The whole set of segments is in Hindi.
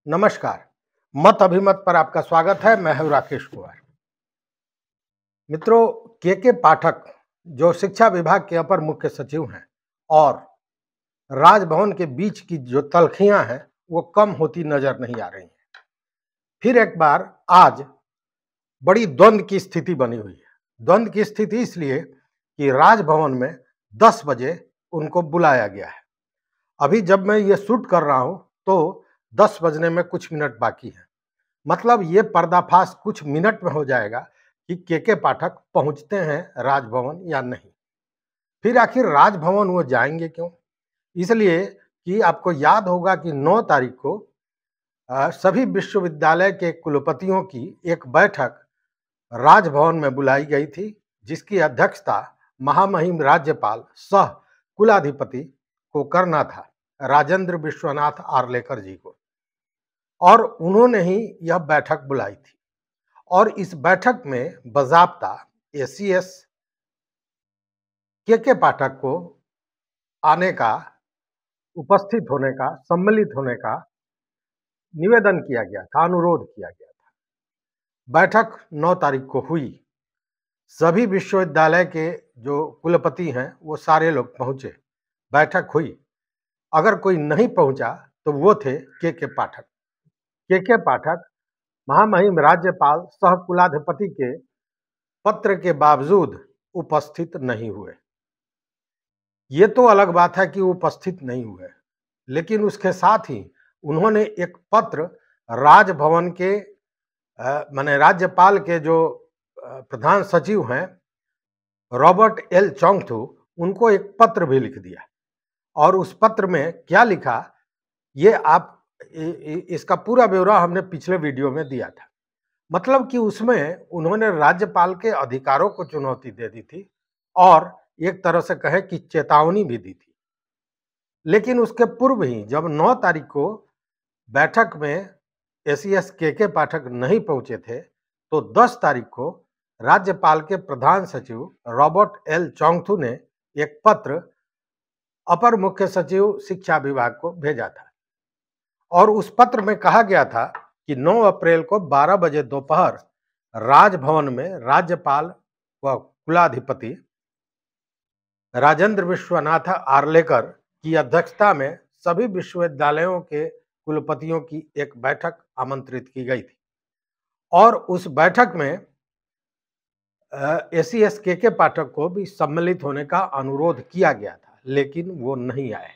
नमस्कार। मत अभिमत पर आपका स्वागत है। मैं हूं राकेश कुमार। मित्रों, के पाठक जो शिक्षा विभाग के अपर मुख्य सचिव हैं और राजभवन के बीच की जो तल्खियां हैं वो कम होती नजर नहीं आ रही हैं। फिर एक बार आज बड़ी द्वंद्व की स्थिति बनी हुई है। द्वंद्व की स्थिति इसलिए कि राजभवन में 10 बजे उनको बुलाया गया है। अभी जब मैं ये शूट कर रहा हूं तो 10 बजने में कुछ मिनट बाकी है। मतलब ये पर्दाफाश कुछ मिनट में हो जाएगा कि के पाठक पहुंचते हैं राजभवन या नहीं। फिर आखिर राजभवन वो जाएंगे क्यों? इसलिए कि आपको याद होगा कि 9 तारीख को सभी विश्वविद्यालय के कुलपतियों की एक बैठक राजभवन में बुलाई गई थी, जिसकी अध्यक्षता महामहिम राज्यपाल सह कुलाधिपति को करना था, राजेंद्र विश्वनाथ आर्लेकर जी को। और उन्होंने ही यह बैठक बुलाई थी और इस बैठक में बाज़ाब्ता एसीएस के पाठक को आने का, उपस्थित होने का, सम्मिलित होने का निवेदन किया गया था, अनुरोध किया गया था। बैठक 9 तारीख को हुई। सभी विश्वविद्यालय के जो कुलपति हैं वो सारे लोग पहुंचे, बैठक हुई। अगर कोई नहीं पहुंचा तो वो थे के पाठक। के पाठक महामहिम राज्यपाल सह कुलाधिपति के पत्र के बावजूद उपस्थित नहीं हुए। ये तो अलग बात है कि उपस्थित नहीं हुए, लेकिन उसके साथ ही उन्होंने एक पत्र राजभवन के माने राज्यपाल के जो प्रधान सचिव हैं रॉबर्ट एल चोंगथू, उनको एक पत्र भी लिख दिया। और उस पत्र में क्या लिखा, ये आप इसका पूरा ब्यौरा हमने पिछले वीडियो में दिया था। मतलब कि उसमें उन्होंने राज्यपाल के अधिकारों को चुनौती दे दी थी और एक तरह से कहे कि चेतावनी भी दी थी। लेकिन उसके पूर्व ही जब 9 तारीख को बैठक में एसीएस के पाठक नहीं पहुंचे थे, तो 10 तारीख को राज्यपाल के प्रधान सचिव रॉबर्ट एल चोंगथू ने एक पत्र अपर मुख्य सचिव शिक्षा विभाग को भेजा था और उस पत्र में कहा गया था कि 9 अप्रैल को 12 बजे दोपहर राजभवन में राज्यपाल व कुलाधिपति राजेंद्र विश्वनाथ आर्लेकर की अध्यक्षता में सभी विश्वविद्यालयों के कुलपतियों की एक बैठक आमंत्रित की गई थी और उस बैठक में एसीएस के पाठक को भी सम्मिलित होने का अनुरोध किया गया था, लेकिन वो नहीं आए।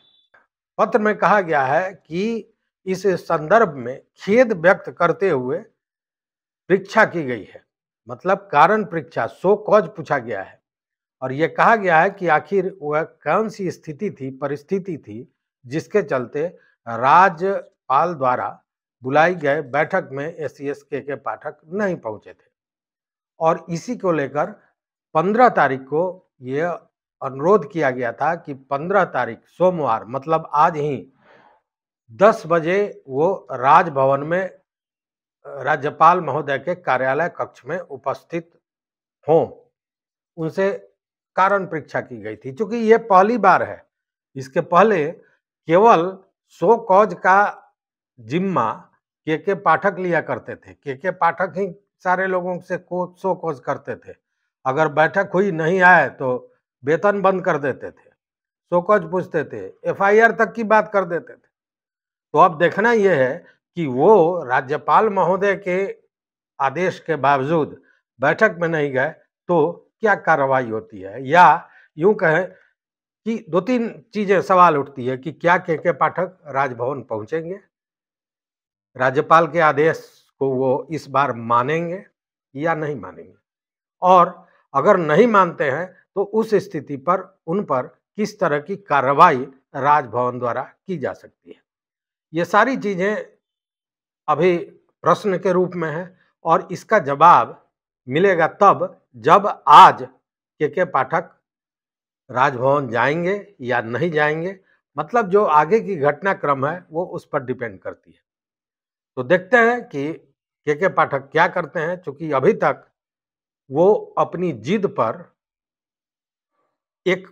पत्र में कहा गया है कि इस संदर्भ में खेद व्यक्त करते हुए परीक्षा की गई है, मतलब कारण परीक्षा, सो कॉज पूछा गया है और यह कहा गया है कि आखिर वह कौन सी स्थिति थी, परिस्थिति थी, जिसके चलते राज्यपाल द्वारा बुलाई गए बैठक में एसीएस के पाठक नहीं पहुंचे थे। और इसी को लेकर 15 तारीख को यह अनुरोध किया गया था कि 15 तारीख सोमवार, मतलब आज ही 10 बजे वो राजभवन में राज्यपाल महोदय के कार्यालय कक्ष में उपस्थित हों। उनसे कारण परीक्षा की गई थी। क्योंकि ये पहली बार है, इसके पहले केवल सो कॉज का जिम्मा के पाठक लिया करते थे। के पाठक ही सारे लोगों से सो कॉज करते थे। अगर बैठक हुई, नहीं आए तो वेतन बंद कर देते थे, सो कॉज पूछते थे, एफआईआर तक की बात कर देते थे। तो अब देखना यह है कि वो राज्यपाल महोदय के आदेश के बावजूद बैठक में नहीं गए तो क्या कार्रवाई होती है, या यूं कहें कि 2-3 चीजें सवाल उठती है कि क्या के पाठक राजभवन पहुंचेंगे, राज्यपाल के आदेश को वो इस बार मानेंगे या नहीं मानेंगे, और अगर नहीं मानते हैं तो उस स्थिति पर उन पर किस तरह की कार्रवाई राजभवन द्वारा की जा सकती है। ये सारी चीजें अभी प्रश्न के रूप में है और इसका जवाब मिलेगा तब जब आज के पाठक राजभवन जाएंगे या नहीं जाएंगे। मतलब जो आगे की घटनाक्रम है वो उस पर डिपेंड करती है। तो देखते हैं कि के पाठक क्या करते हैं, क्योंकि अभी तक वो अपनी जिद पर एक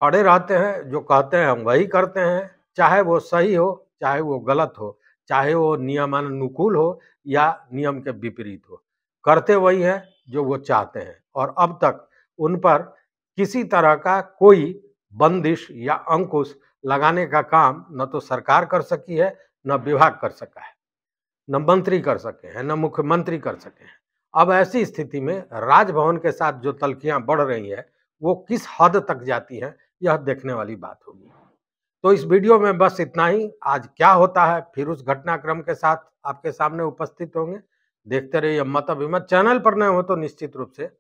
अड़े रहते हैं। जो कहते हैं हम वही करते हैं, चाहे वो सही हो चाहे वो गलत हो, चाहे वो नियमानुकूल हो या नियम के विपरीत हो, करते वही है जो वो चाहते हैं। और अब तक उन पर किसी तरह का कोई बंदिश या अंकुश लगाने का काम न तो सरकार कर सकी है, न विभाग कर सका है, न मंत्री कर सके हैं, न मुख्यमंत्री कर सके हैं। अब ऐसी स्थिति में राजभवन के साथ जो तल्खियां बढ़ रही है, वो किस हद तक जाती हैं, यह देखने वाली बात होगी। तो इस वीडियो में बस इतना ही। आज क्या होता है फिर उस घटनाक्रम के साथ आपके सामने उपस्थित होंगे। देखते रहिए मत अभिमत। चैनल पर नए हो तो निश्चित रूप से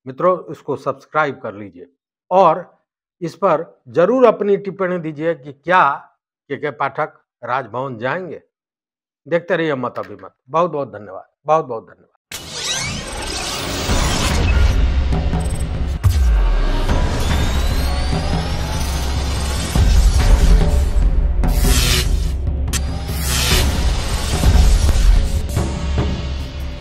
मित्रों इसको सब्सक्राइब कर लीजिए और इस पर जरूर अपनी टिप्पणी दीजिए कि क्या के पाठक राजभवन जाएंगे। देखते रहिए मत अभिमत। बहुत बहुत धन्यवाद, बहुत बहुत धन्यवाद।